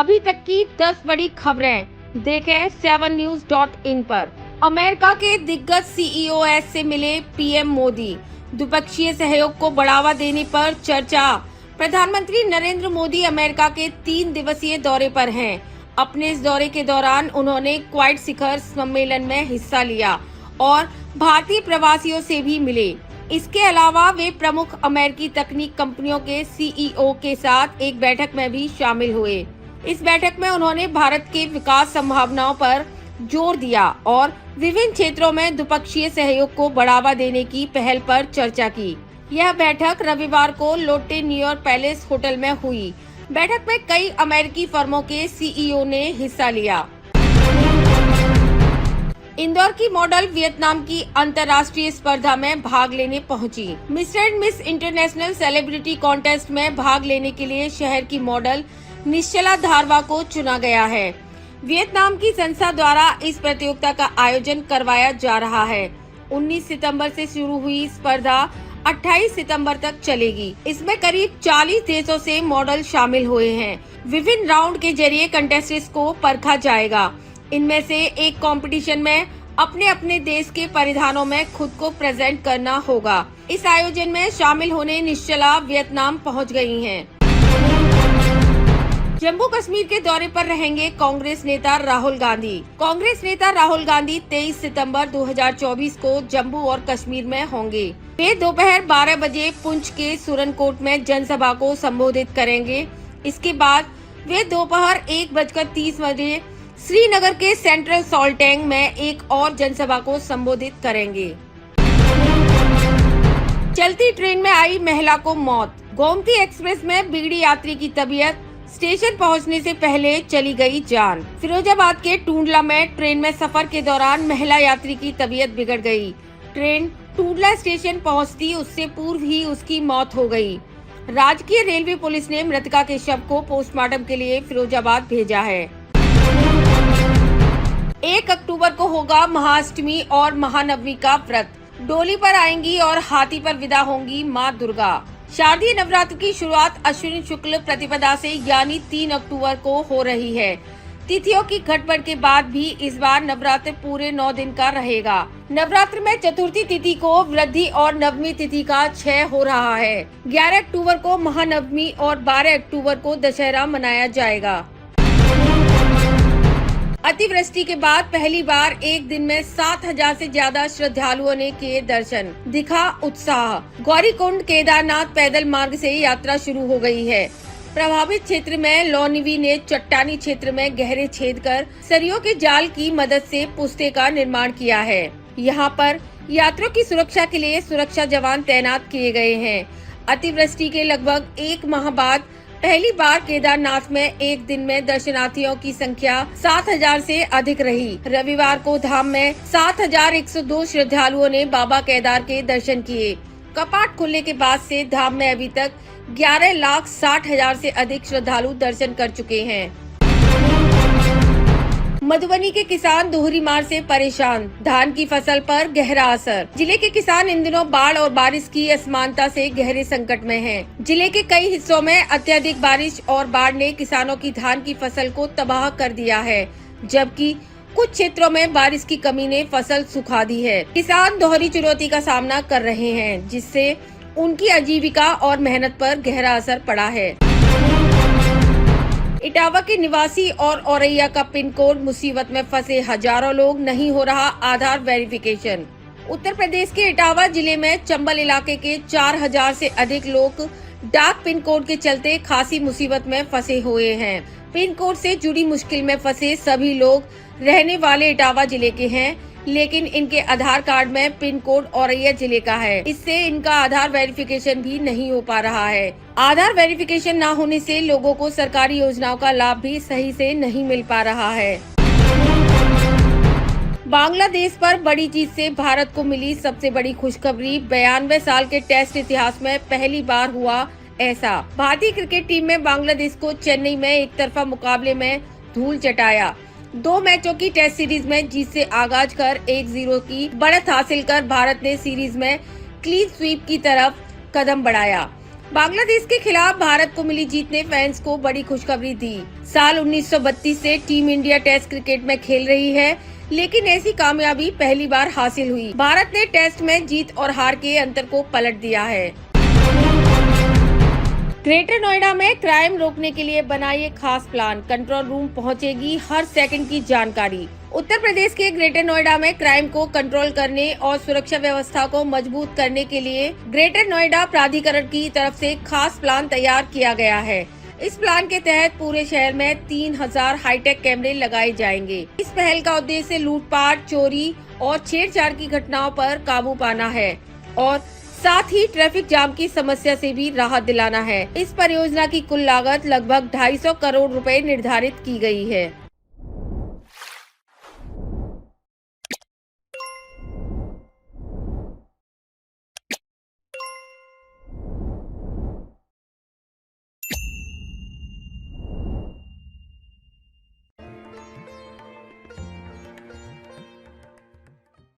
अभी तक की 10 बड़ी खबरें देखें 7news.in पर। अमेरिका के दिग्गज सीईओ से मिले पीएम मोदी, द्विपक्षीय सहयोग को बढ़ावा देने पर चर्चा। प्रधानमंत्री नरेंद्र मोदी अमेरिका के 3 दिवसीय दौरे पर हैं। अपने इस दौरे के दौरान उन्होंने क्वाड शिखर सम्मेलन में हिस्सा लिया और भारतीय प्रवासियों से भी मिले। इसके अलावा वे प्रमुख अमेरिकी तकनीक कंपनियों के सीईओ के साथ एक बैठक में भी शामिल हुए। इस बैठक में उन्होंने भारत के विकास संभावनाओं पर जोर दिया और विभिन्न क्षेत्रों में द्विपक्षीय सहयोग को बढ़ावा देने की पहल पर चर्चा की। यह बैठक रविवार को लोट्टे न्यूयॉर्क पैलेस होटल में हुई। बैठक में कई अमेरिकी फर्मों के सीईओ ने हिस्सा लिया। इंदौर की मॉडल वियतनाम की अंतर्राष्ट्रीय स्पर्धा में भाग लेने पहुंची। Mister and miss international celebrity contest में भाग लेने के लिए शहर की मॉडल निश्चला धारवा को चुना गया है। वियतनाम की संस्था द्वारा इस प्रतियोगिता का आयोजन करवाया जा रहा है। 19 सितंबर से शुरू हुई स्पर्धा 28 सितंबर तक चलेगी। इसमें करीब 40 देशों से मॉडल शामिल हुए हैं। विभिन्न राउंड के जरिए कंटेस्टेंट्स को परखा जाएगा। इनमें से एक कंपटीशन में अपने अपने देश के परिधानों में खुद को प्रेजेंट करना होगा। इस आयोजन में शामिल होने निश्चला वियतनाम पहुंच गई हैं। जम्मू कश्मीर के दौरे पर रहेंगे कांग्रेस नेता राहुल गांधी। कांग्रेस नेता राहुल गांधी 23 सितंबर 2024 को जम्मू और कश्मीर में होंगे। वे दोपहर 12 बजे पुंछ के सुरनकोट में जनसभा को संबोधित करेंगे। इसके बाद वे दोपहर 1:30 बजे श्रीनगर के सेंट्रल सॉल्टेंग में एक और जनसभा को संबोधित करेंगे। चलती ट्रेन में आई महिला को मौत। गोमती एक्सप्रेस में बिगड़ी यात्री की तबीयत, स्टेशन पहुंचने से पहले चली गई जान। फिरोजाबाद के टूंडला में ट्रेन में सफर के दौरान महिला यात्री की तबीयत बिगड़ गई। ट्रेन टूंडला स्टेशन पहुंचती उससे पूर्व ही उसकी मौत हो गई। राजकीय रेलवे पुलिस ने मृतका के शव को पोस्टमार्टम के लिए फिरोजाबाद भेजा है। 1 अक्टूबर को होगा महाअष्टमी और महानवमी का व्रत। डोली पर आएंगी और हाथी पर विदा होंगी माँ दुर्गा। शारदीय नवरात्र की शुरुआत अश्विन शुक्ल प्रतिपदा से यानी 3 अक्टूबर को हो रही है। तिथियों की घटबढ़ के बाद भी इस बार नवरात्र पूरे 9 दिन का रहेगा। नवरात्र में चतुर्थी तिथि को वृद्धि और नवमी तिथि का क्षय हो रहा है। 11 अक्टूबर को महानवमी और 12 अक्टूबर को दशहरा मनाया जाएगा। अतिवृष्टि के बाद पहली बार एक दिन में 7,000 से ज्यादा श्रद्धालुओं ने किए दर्शन, दिखा उत्साह। गौरीकुंड केदारनाथ पैदल मार्ग से यात्रा शुरू हो गई है। प्रभावित क्षेत्र में लौनिवी ने चट्टानी क्षेत्र में गहरे छेद कर सरियों के जाल की मदद से पुस्ते का निर्माण किया है। यहाँ पर यात्रियों की सुरक्षा के लिए सुरक्षा जवान तैनात किए गए हैं। अतिवृष्टि के लगभग 1 माह बाद पहली बार केदारनाथ में एक दिन में दर्शनार्थियों की संख्या 7,000 से अधिक रही। रविवार को धाम में 7,102 श्रद्धालुओं ने बाबा केदार के दर्शन किए। कपाट खुलने के बाद से धाम में अभी तक 11,60,000 से अधिक श्रद्धालु दर्शन कर चुके हैं। मधुबनी के किसान दोहरी मार से परेशान, धान की फसल पर गहरा असर। जिले के किसान इन दिनों बाढ़ और बारिश की असमानता से गहरे संकट में हैं। जिले के कई हिस्सों में अत्यधिक बारिश और बाढ़ ने किसानों की धान की फसल को तबाह कर दिया है, जबकि कुछ क्षेत्रों में बारिश की कमी ने फसल सुखा दी है। किसान दोहरी चुनौती का सामना कर रहे हैं, जिससे उनकी आजीविका और मेहनत पर गहरा असर पड़ा है। इटावा के निवासी और औरैया का पिन कोड मुसीबत में फंसे हजारों लोग, नहीं हो रहा आधार वेरिफिकेशन। उत्तर प्रदेश के इटावा जिले में चंबल इलाके के 4,000 से अधिक लोग डाक पिन कोड के चलते खासी मुसीबत में फंसे हुए हैं। पिन कोड से जुड़ी मुश्किल में फंसे सभी लोग रहने वाले इटावा जिले के हैं, लेकिन इनके आधार कार्ड में पिन कोड औरैया जिले का है। इससे इनका आधार वेरिफिकेशन भी नहीं हो पा रहा है। आधार वेरिफिकेशन न होने से लोगों को सरकारी योजनाओं का लाभ भी सही से नहीं मिल पा रहा है। बांग्लादेश पर बड़ी जीत से भारत को मिली सबसे बड़ी खुशखबरी। 92 साल के टेस्ट इतिहास में पहली बार हुआ ऐसा। भारतीय क्रिकेट टीम में बांग्लादेश को चेन्नई में एक तरफा मुकाबले में धूल चटाया। 2 मैचों की टेस्ट सीरीज में जीत से आगाज कर 1-0 की बढ़त हासिल कर भारत ने सीरीज में क्लीन स्वीप की तरफ कदम बढ़ाया। बांग्लादेश के खिलाफ भारत को मिली जीत ने फैंस को बड़ी खुशखबरी दी। साल 1932 से टीम इंडिया टेस्ट क्रिकेट में खेल रही है, लेकिन ऐसी कामयाबी पहली बार हासिल हुई। भारत ने टेस्ट में जीत और हार के अंतर को पलट दिया है। ग्रेटर नोएडा में क्राइम रोकने के लिए बनाइए खास प्लान, कंट्रोल रूम पहुंचेगी हर सेकंड की जानकारी। उत्तर प्रदेश के ग्रेटर नोएडा में क्राइम को कंट्रोल करने और सुरक्षा व्यवस्था को मजबूत करने के लिए ग्रेटर नोएडा प्राधिकरण की तरफ से खास प्लान तैयार किया गया है। इस प्लान के तहत पूरे शहर में 3000 हाईटेक कैमरे लगाए जाएंगे। इस पहल का उद्देश्य लूटपाट, चोरी और छेड़छाड़ की घटनाओं पर काबू पाना है और साथ ही ट्रैफिक जाम की समस्या से भी राहत दिलाना है। इस परियोजना की कुल लागत लगभग 250 करोड़ रुपए निर्धारित की गई है।